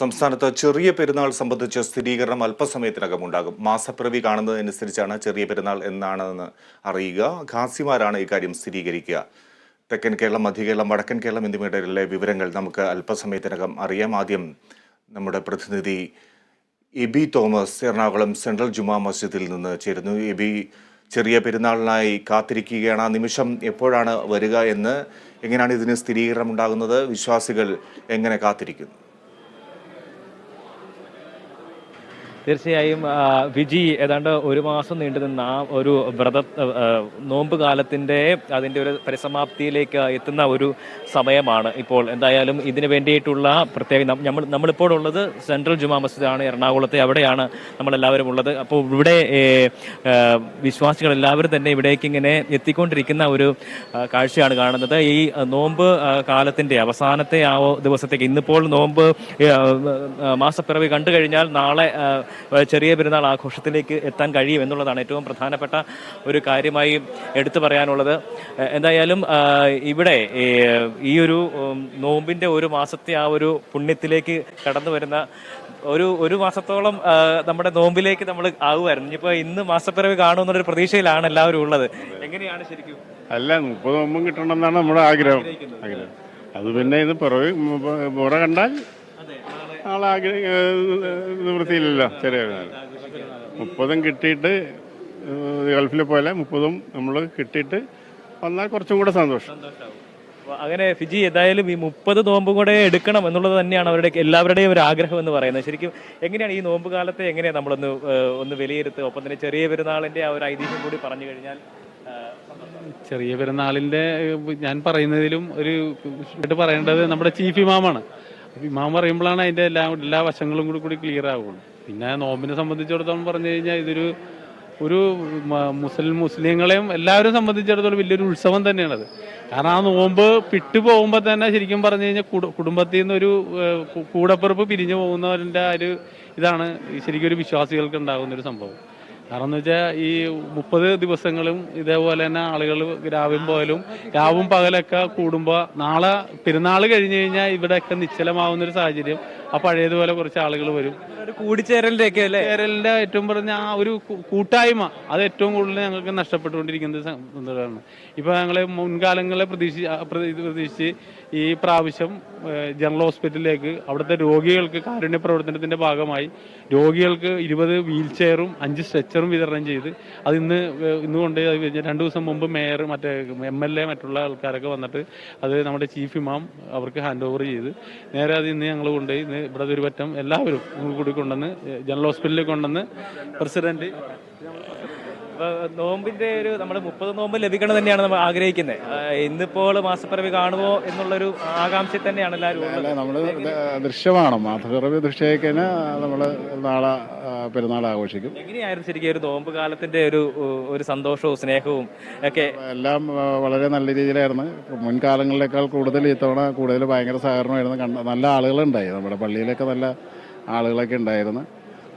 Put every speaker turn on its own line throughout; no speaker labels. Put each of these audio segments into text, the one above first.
സംസ്ഥാനത്ത് ചെറിയ പെരുന്നാൾ സംബന്ധിച്ച സ്ഥിരീകരണം അല്പസമയത്തിനകം ഉണ്ടാകും. മാസപ്പിറവി കാണുന്നതനുസരിച്ചാണ് ചെറിയ പെരുന്നാൾ എന്നാണെന്ന് അറിയുക. ഖാസിമാരാണ് ഇക്കാര്യം സ്ഥിരീകരിക്കുക. തെക്കൻ കേരളം, മധ്യകേരളം, വടക്കൻ കേരളം എന്നിവയുടെ വിവരങ്ങൾ നമുക്ക് അല്പസമയത്തിനകം അറിയാം. ആദ്യം നമ്മുടെ പ്രതിനിധി എബി തോമസ് എറണാകുളം സെൻട്രൽ ജുമാ മസ്ജിദിൽ നിന്ന് ചേരുന്നു. എബി, ചെറിയ പെരുന്നാളിനായി കാത്തിരിക്കുകയാണ്. ആ നിമിഷം എപ്പോഴാണ് വരിക എന്ന്, എങ്ങനെയാണ് ഇതിന് സ്ഥിരീകരണം ഉണ്ടാകുന്നത്? വിശ്വാസികൾ എങ്ങനെ കാത്തിരിക്കുന്നു?
തീർച്ചയായും വിജി, ഏതാണ്ട് ഒരു മാസം നീണ്ടു നിന്ന ഒരു നോമ്പ് കാലത്തിൻ്റെ അതിൻ്റെ ഒരു പരിസമാപ്തിയിലേക്ക് എത്തുന്ന ഒരു സമയമാണ് ഇപ്പോൾ. എന്തായാലും ഇതിന് വേണ്ടിയിട്ടുള്ള നമ്മളിപ്പോൾ ഉള്ളത് സെൻട്രൽ ജുമാ മസ്ജിദാണ് എറണാകുളത്തെ. അവിടെയാണ് നമ്മളെല്ലാവരും ഉള്ളത്. അപ്പോൾ ഇവിടെ വിശ്വാസികൾ എല്ലാവരും തന്നെ ഇവിടേക്ക് ഇങ്ങനെ എത്തിക്കൊണ്ടിരിക്കുന്ന ഒരു കാഴ്ചയാണ് കാണുന്നത്. ഈ നോമ്പ് കാലത്തിൻ്റെ അവസാനത്തെ ആ ദിവസത്തേക്ക്, ഇന്നിപ്പോൾ നോമ്പ് മാസപ്പിറവി കണ്ടു കഴിഞ്ഞാൽ നാളെ ചെറിയ പെരുന്നാൾ ആഘോഷത്തിലേക്ക് എത്താൻ കഴിയും എന്നുള്ളതാണ് ഏറ്റവും പ്രധാനപ്പെട്ട ഒരു കാര്യമായി എടുത്തു പറയാനുള്ളത്. എന്തായാലും ഇവിടെ ഈ ഒരു നോമ്പിൻ്റെ ഒരു മാസത്തെ ആ ഒരു പുണ്യത്തിലേക്ക് കടന്നു വരുന്ന ഒരു മാസത്തോളം നമ്മുടെ നോമ്പിലേക്ക് നമ്മൾ ആകുമായിരുന്നു. ഇനിയിപ്പോൾ ഇന്ന് മാസപ്പിറവി കാണുമെന്നുള്ളൊരു പ്രതീക്ഷയിലാണ് എല്ലാവരും ഉള്ളത്. എങ്ങനെയാണ് ശരിക്കും?
അല്ല, 30 നോമ്പും കിട്ടണമെന്നാണ് നമ്മുടെ ആഗ്രഹം. അത് പിന്നെ ഇത് പിറവി മുറ കണ്ടാൽ നാളെ നിവൃത്തിയില്ലല്ലോ. ചെറിയ 30 കിട്ടിയിട്ട് ഗൾഫിൽ പോലെ 30 നമ്മൾ കിട്ടിയിട്ട് വന്നാൽ കുറച്ചും കൂടെ സന്തോഷം.
അങ്ങനെ ഫിജി, ഏതായാലും ഈ 30 നോമ്പ് കൂടെ എടുക്കണം എന്നുള്ളത് തന്നെയാണ് അവരുടെ എല്ലാവരുടെയും ഒരു ആഗ്രഹം എന്ന് പറയുന്നത്. ശരിക്കും എങ്ങനെയാണ് ഈ നോമ്പ് കാലത്തെ എങ്ങനെയാണ് നമ്മളൊന്ന് വിലയിരുത്തുക? ഒപ്പം തന്നെ ചെറിയ പെരുന്നാളിന്റെ ആ ഒരു ഐതിഹ്യം കൂടി പറഞ്ഞു കഴിഞ്ഞാൽ.
ചെറിയ പെരുന്നാളിന്റെ ഞാൻ പറയുന്നതിലും പറയേണ്ടത് നമ്മുടെ ചീഫ് ഇമാമാണ്. ഇമാം പറയുമ്പോഴാണ് അതിൻ്റെ എല്ലാ വശങ്ങളും കൂടി ക്ലിയർ ആവുള്ളൂ. പിന്നെ നോമ്പിനെ സംബന്ധിച്ചിടത്തോളം പറഞ്ഞു കഴിഞ്ഞാൽ ഇതൊരു മുസ്ലിങ്ങളെയും എല്ലാവരും സംബന്ധിച്ചിടത്തോളം വലിയൊരു ഉത്സവം തന്നെയാണത്. കാരണം ആ നോമ്പ് പോകുമ്പോൾ തന്നെ ശരിക്കും പറഞ്ഞു കഴിഞ്ഞാൽ കുടുംബത്തിൽ നിന്ന് ഒരു കൂടപ്പിറപ്പ് പിരിഞ്ഞു പോകുന്നവരുടെ ഒരു ഇതാണ് ശരിക്കും ഒരു വിശ്വാസികൾക്ക് ഉണ്ടാകുന്നൊരു സംഭവം. കാരണം എന്ന് വെച്ചാൽ ഈ 30 ദിവസങ്ങളും ഇതേപോലെ തന്നെ ആളുകൾ രാവും പകലൊക്കെ കൂടുമ്പോൾ നാളെ പെരുന്നാൾ കഴിഞ്ഞു കഴിഞ്ഞാൽ ഇവിടെയൊക്കെ നിശ്ചലമാവുന്നൊരു സാഹചര്യം. ആ പഴയതുപോലെ കുറച്ച് ആളുകൾ വരും.
കൂടിച്ചേരലിന്റെ
ഏറ്റവും പറഞ്ഞ ആ ഒരു കൂട്ടായ്മ അത് ഏറ്റവും കൂടുതൽ ഞങ്ങൾക്ക് നഷ്ടപ്പെട്ടുകൊണ്ടിരിക്കുന്നത്. ഇപ്പൊ ഞങ്ങള് മുൻകാലങ്ങളെ പ്രതീക്ഷിച്ച് ഈ പ്രാവശ്യം ജനറൽ ഹോസ്പിറ്റലിലേക്ക് അവിടുത്തെ രോഗികൾക്ക് കാരുണ്യ പ്രവർത്തനത്തിന്റെ ഭാഗമായി രോഗികൾക്ക് 20 വീൽ ചെയറും 5 സ്ട്രെച്ചറും വിതരണം ചെയ്ത് അത് ഇന്ന് കൊണ്ട് 2 ദിവസം മുമ്പ് മേയർ, മറ്റേ MLA, മറ്റുള്ള ആൾക്കാരൊക്കെ വന്നിട്ട് അത് നമ്മുടെ ചീഫ് ഇമാം അവർക്ക് ഹാൻഡ് ഓവർ ചെയ്ത് നേരെ അത് ഇന്ന് ഞങ്ങൾ കൊണ്ടുപോയി ഇന്ന് ഇവിടെ ഒരു പറ്റം എല്ലാവരും കൂടി കൊണ്ടുവന്ന് ജനറൽ ഹോസ്പിറ്റലിൽ കൊണ്ടുവന്ന് പ്രസിഡന്റ്
നോമ്പിന്റെ നമ്മൾ 30 നോമ്പ് ലഭിക്കണം തന്നെയാണ് നമ്മൾ ആഗ്രഹിക്കുന്നത്. ഇന്നിപ്പോൾ മാസപ്പിറവി കാണുമോ എന്നുള്ളൊരു ആകാംക്ഷ തന്നെയാണ് എല്ലാവരും.
നമ്മൾ ദൃശ്യമാണ് മാസപ്പിറവി ദൃശ്യത്തിന് നമ്മൾ നാളെ പെരുന്നാൾ ആഘോഷിക്കും.
എങ്ങനെയായിരുന്നു ശരിക്കും ഒരു നോമ്പ് കാലത്തിന്റെ ഒരു സന്തോഷവും സ്നേഹവും ഒക്കെ?
എല്ലാം വളരെ നല്ല രീതിയിലായിരുന്നു. മുൻകാലങ്ങളിലേക്കാൾ കൂടുതൽ ഇത്തവണ ഭയങ്കര സഹകരണമായിരുന്നു. നല്ല ആളുകളുണ്ടായി. നമ്മുടെ പള്ളിയിലൊക്കെ നല്ല ആളുകളൊക്കെ ഉണ്ടായിരുന്നു.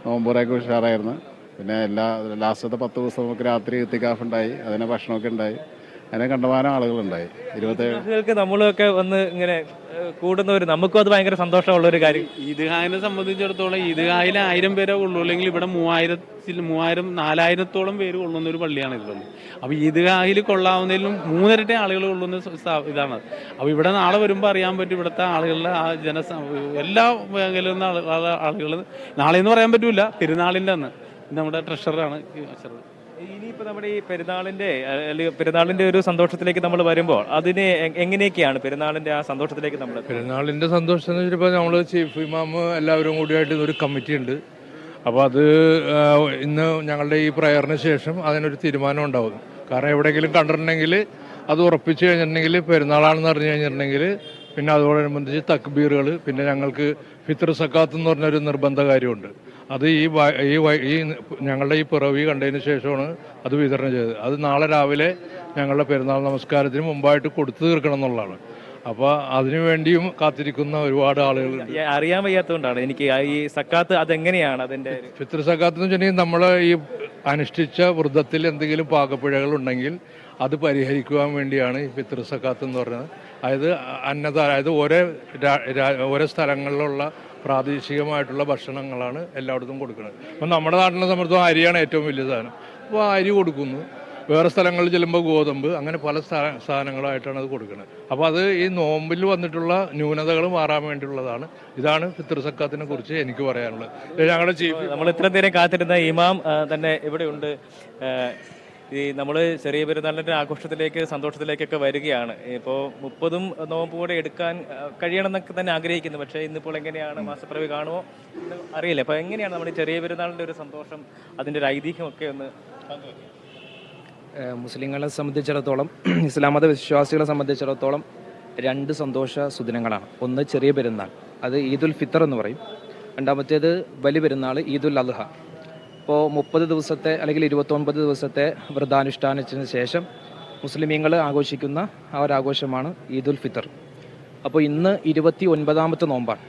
നോമ്പുറയൊക്കെ ഉഷാറായിരുന്നു. പിന്നെ ലാസ്റ്റത്തെ 10 ദിവസം നമുക്ക് രാത്രി ഇത്തിക്കാഫ് ഉണ്ടായി, അതിന് ഭക്ഷണമൊക്കെ ഉണ്ടായി. അതിനെ കണ്ടമാനം ആളുകളുണ്ടായി. 27
നമ്മളൊക്കെ വന്ന് ഇങ്ങനെ കൂടുന്നവർ, നമുക്കും അത് ഭയങ്കര സന്തോഷമുള്ള ഒരു കാര്യം.
ഈദ്ഗാഹിനെ സംബന്ധിച്ചിടത്തോളം ഈദ്ഗാഹിൽ 1000 പേരെ ഉള്ളൂ, അല്ലെങ്കിൽ ഇവിടെ 4000-4000-ഓളം പേര് കൊള്ളുന്ന ഒരു പള്ളിയാണ് ഇതുള്ളത്. അപ്പൊ ഈദ്ഗാഹിൽ കൊള്ളാവുന്നതിലും 3 ഇരട്ടി ആളുകൾ കൊള്ളുന്ന ഇതാണ്. അപ്പൊ ഇവിടെ നാളെ വരുമ്പോൾ അറിയാൻ പറ്റും ഇവിടുത്തെ ആളുകളുടെ ആ എല്ലാ മേഖലയിൽ നിന്ന് ആളുകൾ നാളെ എന്ന് പറയാൻ പറ്റൂല, പെരുന്നാളിന്റെ അന്ന് നമ്മുടെ ട്രഷറാണ്.
ഇനിയിപ്പോൾ നമ്മുടെ ഈ പെരുന്നാളിന്റെ ഒരു സന്തോഷത്തിലേക്ക് നമ്മൾ വരുമ്പോൾ അതിന് എങ്ങനെയൊക്കെയാണ് പെരുന്നാളിന്റെ ആ സന്തോഷത്തിലേക്ക് നമ്മൾ?
പെരുന്നാളിന്റെ സന്തോഷം എന്ന് വെച്ചപ്പോൾ നമ്മൾ ചീഫ് ഇമാം എല്ലാവരും കൂടിയായിട്ട് ഒരു കമ്മിറ്റി ഉണ്ട്. അപ്പോൾ അത് ഇന്ന് ഞങ്ങളുടെ ഈ പ്രയറിന് ശേഷം അതിനൊരു തീരുമാനം ഉണ്ടാവും. കാരണം എവിടെയെങ്കിലും കണ്ടിട്ടുണ്ടെങ്കിൽ അത് ഉറപ്പിച്ചു കഴിഞ്ഞിട്ടുണ്ടെങ്കിൽ പെരുന്നാളാണെന്ന് അറിഞ്ഞു കഴിഞ്ഞിട്ടുണ്ടെങ്കിൽ പിന്നെ അതോടനുബന്ധിച്ച് തക്ബീറുകൾ, പിന്നെ ഞങ്ങൾക്ക് ഫിത്ർ സക്കാത്ത് എന്ന് പറഞ്ഞൊരു നിർബന്ധ കാര്യമുണ്ട്. അത് ഈ ഞങ്ങളുടെ ഈ പിറവി കണ്ടതിന് ശേഷമാണ് അത് വിതരണം ചെയ്തത്. അത് നാളെ രാവിലെ ഞങ്ങളുടെ പെരുന്നാൾ നമസ്കാരത്തിന് മുമ്പായിട്ട് കൊടുത്തു തീർക്കണം എന്നുള്ളതാണ്. അപ്പോൾ അതിനുവേണ്ടിയും കാത്തിരിക്കുന്ന ഒരുപാട് ആളുകൾ.
അറിയാൻ വയ്യാത്തതുകൊണ്ടാണ് എനിക്ക് ഈ സക്കാത്ത് അതെങ്ങനെയാണ് അതിൻ്റെ
ഫിത്ർ സക്കാത്ത് എന്ന് വെച്ചിട്ടുണ്ടെങ്കിൽ നമ്മൾ ഈ അനുഷ്ഠിച്ച വൃദ്ധത്തിൽ എന്തെങ്കിലും പാകപ്പിഴകൾ ഉണ്ടെങ്കിൽ അത് പരിഹരിക്കുവാൻ വേണ്ടിയാണ് ഈ ഫിത്ർ സക്കാത്ത് എന്ന് പറയുന്നത്. അതായത് അതായത് ഓരോ സ്ഥലങ്ങളിലുള്ള പ്രാദേശികമായിട്ടുള്ള ഭക്ഷണങ്ങളാണ് എല്ലായിടത്തും കൊടുക്കുന്നത്. അപ്പം നമ്മുടെ നാട്ടിലെ സംബന്ധിച്ചും അരിയാണ് ഏറ്റവും വലിയ സാധനം. അപ്പോൾ അരി കൊടുക്കുന്നു, വേറെ സ്ഥലങ്ങളിൽ ചെല്ലുമ്പോൾ ഗോതമ്പ്, അങ്ങനെ പല സാധനങ്ങളായിട്ടാണ് അത് കൊടുക്കുന്നത്. അപ്പോൾ അത് ഈ നോമ്പിൽ വന്നിട്ടുള്ള ന്യൂനതകൾ മാറാൻ വേണ്ടിയുള്ളതാണ്. ഇതാണ് ഫിത്ർ സക്കാത്തിനെ കുറിച്ച് എനിക്ക് പറയാനുള്ളത്. ഞങ്ങളുടെ ചീഫ്
നമ്മൾ ഇത്ര നേരം കാത്തിരുന്ന ഇമാം തന്നെ ഇവിടെയുണ്ട്. ഈ നമ്മൾ ചെറിയ പെരുന്നാളിൻ്റെ ആഘോഷത്തിലേക്ക് സന്തോഷത്തിലേക്കൊക്കെ വരികയാണ്. ഇപ്പോൾ 30 നോമ്പ് കൂടെ എടുക്കാൻ കഴിയണമെന്നൊക്കെ തന്നെ ആഗ്രഹിക്കുന്നു. പക്ഷേ ഇന്നിപ്പോൾ എങ്ങനെയാണ്, മാസപ്പിറവി കാണുമോ എന്ന് അറിയില്ല. അപ്പോൾ എങ്ങനെയാണ് നമ്മുടെ ചെറിയ പെരുന്നാളിൻ്റെ ഒരു സന്തോഷം, അതിൻ്റെ ഒരു ഐതിഹ്യമൊക്കെ ഒന്ന് പങ്കുവയ്ക്കുക?
മുസ്ലിങ്ങളെ സംബന്ധിച്ചിടത്തോളം, ഇസ്ലാം മത വിശ്വാസികളെ സംബന്ധിച്ചിടത്തോളം 2 സന്തോഷ സുദിനങ്ങളാണ്. ഒന്ന് ചെറിയ പെരുന്നാൾ, അത് ഈദുൽ ഫിത്തർ എന്ന് പറയും. രണ്ടാമത്തേത് വലിയ പെരുന്നാൾ ഈദുൽ അദ്ഹ. ഇപ്പോൾ 30 ദിവസത്തെ അല്ലെങ്കിൽ 29 ദിവസത്തെ വ്രതാനുഷ്ഠാനത്തിന് ശേഷം മുസ്ലിമീങ്ങൾ ആഘോഷിക്കുന്ന ആ ഒരു ആഘോഷമാണ് ഈദുൽ ഫിത്തർ. അപ്പോൾ ഇന്ന് 29ാമത്തെ നോമ്പാണ്.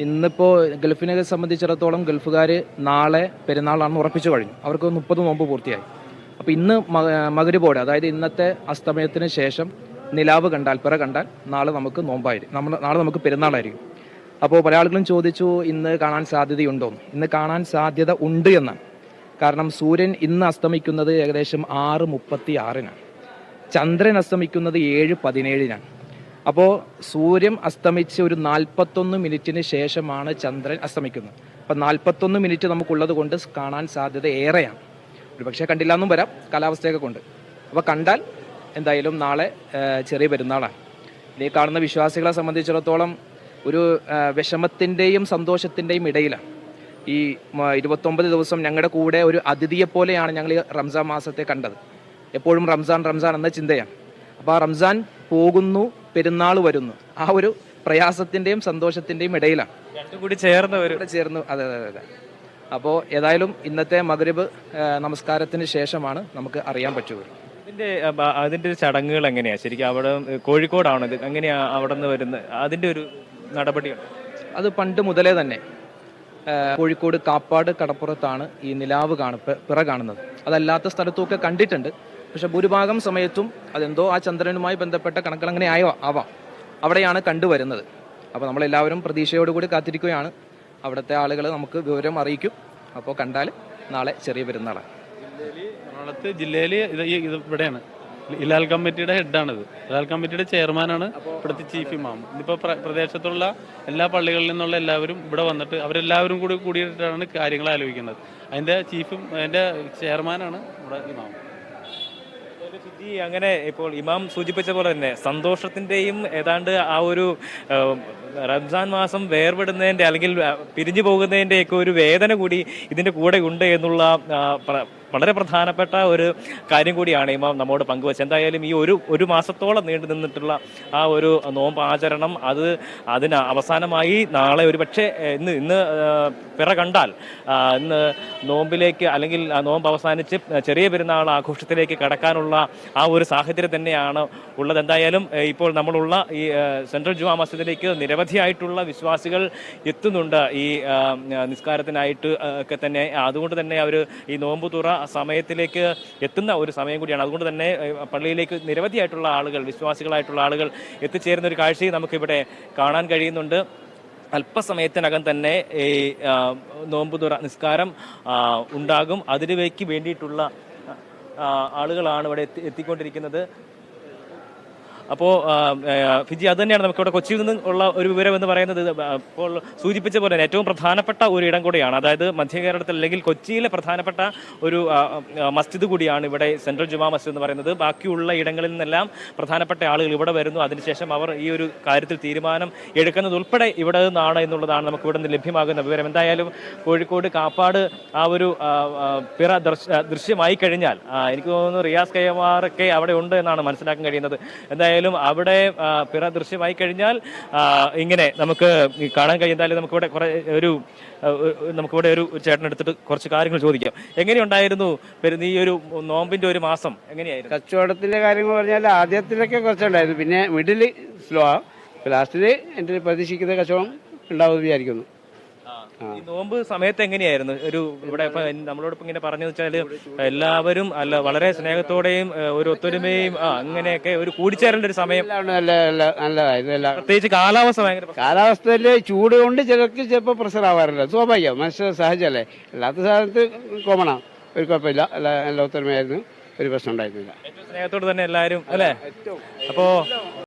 ഇന്നിപ്പോൾ ഗൾഫിനെ സംബന്ധിച്ചിടത്തോളം ഗൾഫുകാർ നാളെ പെരുന്നാളാണെന്ന് ഉറപ്പിച്ചു കഴിഞ്ഞു. അവർക്ക് 30 നോമ്പ് പൂർത്തിയായി. അപ്പോൾ ഇന്ന് മഗ്‌രിബോടെ, അതായത് ഇന്നത്തെ അസ്തമയത്തിന് ശേഷം നിലാവ് കണ്ടാൽ, പിറ കണ്ടാൽ നാളെ നമുക്ക് നോമ്പായിരിക്കും, നാളെ നമുക്ക് പെരുന്നാളായിരിക്കും. അപ്പോൾ പല ആളുകളും ചോദിച്ചു ഇന്ന് കാണാൻ സാധ്യതയുണ്ടോന്ന്. ഇന്ന് കാണാൻ സാധ്യത ഉണ്ട് എന്നാണ്. കാരണം സൂര്യൻ ഇന്ന് അസ്തമിക്കുന്നത് ഏകദേശം 6:36-നാണ്. ചന്ദ്രൻ അസ്തമിക്കുന്നത് 7:17-നാണ്. അപ്പോൾ സൂര്യൻ അസ്തമിച്ച് ഒരു 41 മിനിറ്റിന് ശേഷമാണ് ചന്ദ്രൻ അസ്തമിക്കുന്നത്. അപ്പം 41 മിനിറ്റ് നമുക്കുള്ളത് കൊണ്ട് കാണാൻ സാധ്യത ഏറെയാണ്. ഒരു പക്ഷേ കണ്ടില്ല എന്നും വരാം, കാലാവസ്ഥയൊക്കെ കൊണ്ട്. അപ്പോൾ കണ്ടാൽ എന്തായാലും നാളെ ചെറിയ പെരുന്നാളാണ്. ഇനി കാണുന്ന വിശ്വാസികളെ സംബന്ധിച്ചിടത്തോളം ഒരു വിഷമത്തിൻ്റെയും സന്തോഷത്തിൻ്റെയും ഇടയിലാണ്. ഈ 29 ദിവസം ഞങ്ങളുടെ കൂടെ ഒരു അതിഥിയെ പോലെയാണ് ഞങ്ങൾ ഈ റംസാൻ മാസത്തെ കണ്ടത്. എപ്പോഴും റംസാൻ റംസാൻ എന്ന ചിന്തയാണ്. അപ്പോൾ ആ റംസാൻ പോകുന്നു, പെരുന്നാൾ വരുന്നു, ആ ഒരു പ്രയാസത്തിൻ്റെയും സന്തോഷത്തിൻ്റെയും ഇടയിലാണ്.
രണ്ടും കൂടി ചേർന്ന്
അതെ അതെ അതെ. അപ്പോൾ ഏതായാലും ഇന്നത്തെ മഗ്‌രിബ് നമസ്കാരത്തിന് ശേഷമാണ് നമുക്ക് അറിയാൻ പറ്റുക.
അതിൻ്റെ ചടങ്ങുകൾ എങ്ങനെയാണ് ശരിക്കും? അവിടെ കോഴിക്കോടാണ് ഇത്, എങ്ങനെയാണ് അവിടെ നിന്ന് വരുന്നത്? അതിൻ്റെ ഒരു നടപടിയുണ്ട്?
അത് പണ്ട് മുതലേ തന്നെ കോഴിക്കോട് കാപ്പാട് കടപ്പുറത്താണ് ഈ നിലാവ് പിറ കാണുന്നത്. അതല്ലാത്ത സ്ഥലത്തുമൊക്കെ കണ്ടിട്ടുണ്ട്. പക്ഷെ ഭൂരിഭാഗം സമയത്തും അതെന്തോ ആ ചന്ദ്രനുമായി ബന്ധപ്പെട്ട കണക്കുകൾ അങ്ങനെ ആവാം, അവിടെയാണ് കണ്ടുവരുന്നത്. അപ്പോൾ നമ്മളെല്ലാവരും പ്രതീക്ഷയോടുകൂടി കാത്തിരിക്കുകയാണ്. അവിടുത്തെ ആളുകൾ നമുക്ക് വിവരം അറിയിക്കും. അപ്പോൾ കണ്ടാൽ നാളെ ചെറിയ പെരുന്നാളാണ്.
എറണാകുളത്ത് ജില്ലയിൽ ഇത് ഇവിടെയാണ് ഇലാൽ കമ്മിറ്റിയുടെ ഹെഡാണിത്. ഇലാൽ കമ്മിറ്റിയുടെ ചെയർമാനാണ് ഇവിടുത്തെ ചീഫ് ഇമാം. ഇതിപ്പോൾ പ്രദേശത്തുള്ള എല്ലാ പള്ളികളിൽ നിന്നുള്ള എല്ലാവരും ഇവിടെ വന്നിട്ട് അവരെല്ലാവരും കൂടിയിട്ടാണ് കാര്യങ്ങൾ ആലോചിക്കുന്നത്. അതിൻ്റെ ചെയർമാനാണ് ഇവിടെ ഇമാം.
അങ്ങനെ ഇപ്പോൾ ഇമാം സൂചിപ്പിച്ച പോലെ തന്നെ സന്തോഷത്തിൻ്റെയും ഏതാണ്ട് ആ ഒരു റംസാൻ മാസം വേർപെടുന്നതിൻ്റെ അല്ലെങ്കിൽ പിരിഞ്ഞു പോകുന്നതിൻ്റെയൊക്കെ ഒരു വേദന കൂടി ഇതിൻ്റെ കൂടെ ഉണ്ട് എന്നുള്ള വളരെ പ്രധാനപ്പെട്ട ഒരു കാര്യം കൂടിയാണ് ഇമാം നമ്മോട് പങ്കുവച്ചത്. എന്തായാലും ഈ ഒരു മാസത്തോളം നീണ്ടു നിന്നിട്ടുള്ള ആ ഒരു നോമ്പ് ആചരണം അതിന് അവസാനമായി നാളെ ഒരു പക്ഷേ ഇന്ന് പിറ കണ്ടാൽ ഇന്ന് നോമ്പിലേക്ക് അല്ലെങ്കിൽ നോമ്പ് അവസാനിച്ച് ചെറിയ പെരുന്നാൾ ആഘോഷത്തിലേക്ക് കടക്കാനുള്ള ആ ഒരു സാഹചര്യം തന്നെയാണ് ഉള്ളത്. എന്തായാലും ഇപ്പോൾ നമ്മളുള്ള ഈ സെൻട്രൽ ജുമാ മസ്ജിദിലേക്ക് നിരവധിയായിട്ടുള്ള വിശ്വാസികൾ എത്തുന്നുണ്ട് ഈ നിസ്കാരത്തിനായിട്ട് ഒക്കെ തന്നെ. അതുകൊണ്ട് തന്നെ അവർ ഈ നോമ്പ് തുറ സമയത്തിലേക്ക് എത്തുന്ന ഒരു സമയം കൂടിയാണ്. അതുകൊണ്ട് തന്നെ പള്ളിയിലേക്ക് നിരവധിയായിട്ടുള്ള ആളുകൾ, വിശ്വാസികളായിട്ടുള്ള ആളുകൾ എത്തിച്ചേരുന്ന ഒരു കാഴ്ചയും നമുക്കിവിടെ കാണാൻ കഴിയുന്നുണ്ട്. അല്പസമയത്തിനകം തന്നെ ഈ നോമ്പുതുറ നിസ്കാരം ഉണ്ടാകും. അതിലേക്ക് വേണ്ടിയിട്ടുള്ള ആളുകളാണ് ഇവിടെ എത്തിക്കൊണ്ടിരിക്കുന്നത്. അപ്പോൾ ഫിജി, അത് തന്നെയാണ് നമുക്കിവിടെ കൊച്ചിയിൽ നിന്ന് ഉള്ള ഒരു വിവരം എന്ന് പറയുന്നത്. ഇപ്പോൾ സൂചിപ്പിച്ച പോലെ ഏറ്റവും പ്രധാനപ്പെട്ട ഒരു ഇടം കൂടിയാണ്. അതായത് മധ്യ കേരളത്തിൽ അല്ലെങ്കിൽ കൊച്ചിയിലെ പ്രധാനപ്പെട്ട ഒരു മസ്ജിദ് കൂടിയാണ് ഇവിടെ സെൻട്രൽ ജുമാ മസ്ജിദ് എന്ന് പറയുന്നത്. ബാക്കിയുള്ള ഇടങ്ങളിൽ നിന്നെല്ലാം പ്രധാനപ്പെട്ട ആളുകൾ ഇവിടെ വരുന്നു. അതിനുശേഷം അവർ ഈ ഒരു കാര്യത്തിൽ തീരുമാനം എടുക്കുന്നത് ഉൾപ്പെടെ ഇവിടെ നിന്നാണ് എന്നുള്ളതാണ് നമുക്ക് ഇവിടെ നിന്ന് ലഭ്യമാകുന്ന വിവരം. എന്തായാലും കോഴിക്കോട് കാപ്പാട് ആ ഒരു പിറ ദൃശ്യമായി കഴിഞ്ഞാൽ എനിക്ക് തോന്നുന്നു റിയാസ് കയ്യമാറൊക്കെ അവിടെ ഉണ്ട് എന്നാണ് മനസ്സിലാക്കാൻ കഴിയുന്നത്. എന്തായാലും അവിടെ പിറ ദൃശ്യമായി കഴിഞ്ഞാൽ ഇങ്ങനെ നമുക്ക് കാണാൻ കഴിയുന്നതായാലും നമുക്കിവിടെ ഒരു ചേട്ടനെടുത്തിട്ട് കുറച്ച് കാര്യങ്ങൾ ചോദിക്കാം. എങ്ങനെയുണ്ടായിരുന്നു ഈ ഒരു നോമ്പിന്റെ ഒരു മാസം? എങ്ങനെയായിരുന്നു
കച്ചവടത്തിന്റെ കാര്യങ്ങൾ പറഞ്ഞാൽ? ആദ്യത്തിലൊക്കെ കുറച്ചുണ്ടായിരുന്നു, പിന്നെ മിഡിൽ സ്ലോ ആ. ലാസ്റ്റില് എൻ്റെ പ്രതീക്ഷിക്കുന്ന കച്ചവടം ഉണ്ടാവുമെന്ന് വിചാരിക്കുന്നു.
ഈ നോമ്പ് സമയത്ത് എങ്ങനെയായിരുന്നു ഒരു ഇവിടെ ഇപ്പൊ നമ്മളോടൊപ്പം ഇങ്ങനെ പറഞ്ഞു വെച്ചാല് എല്ലാവരും അല്ല വളരെ സ്നേഹത്തോടെയും ഒരു ഒത്തൊരുമയും അങ്ങനെയൊക്കെ ഒരു കൂടിച്ചേരേണ്ട ഒരു സമയം,
നല്ലതായിരുന്നു എല്ലാം.
പ്രത്യേകിച്ച് കാലാവസ്ഥ ഭയങ്കര
കാലാവസ്ഥയില് ചൂട് കൊണ്ട് ചിലർക്ക് ചിലപ്പോൾ പ്രഷർ ആവാറില്ല, സ്വാഭാവികം, മനുഷ്യ സഹജല്ലേ. അല്ലാത്ത സാധനത്ത് കോമണാ, ഒരു കുഴപ്പമില്ല, എല്ലാ ഒത്തൊരുമയായിരുന്നു, ഒരു പ്രശ്നം ഉണ്ടായിരുന്നില്ല.
ഏറ്റവും സ്നേഹത്തോട് തന്നെ എല്ലാവരും അല്ലേ. അപ്പോ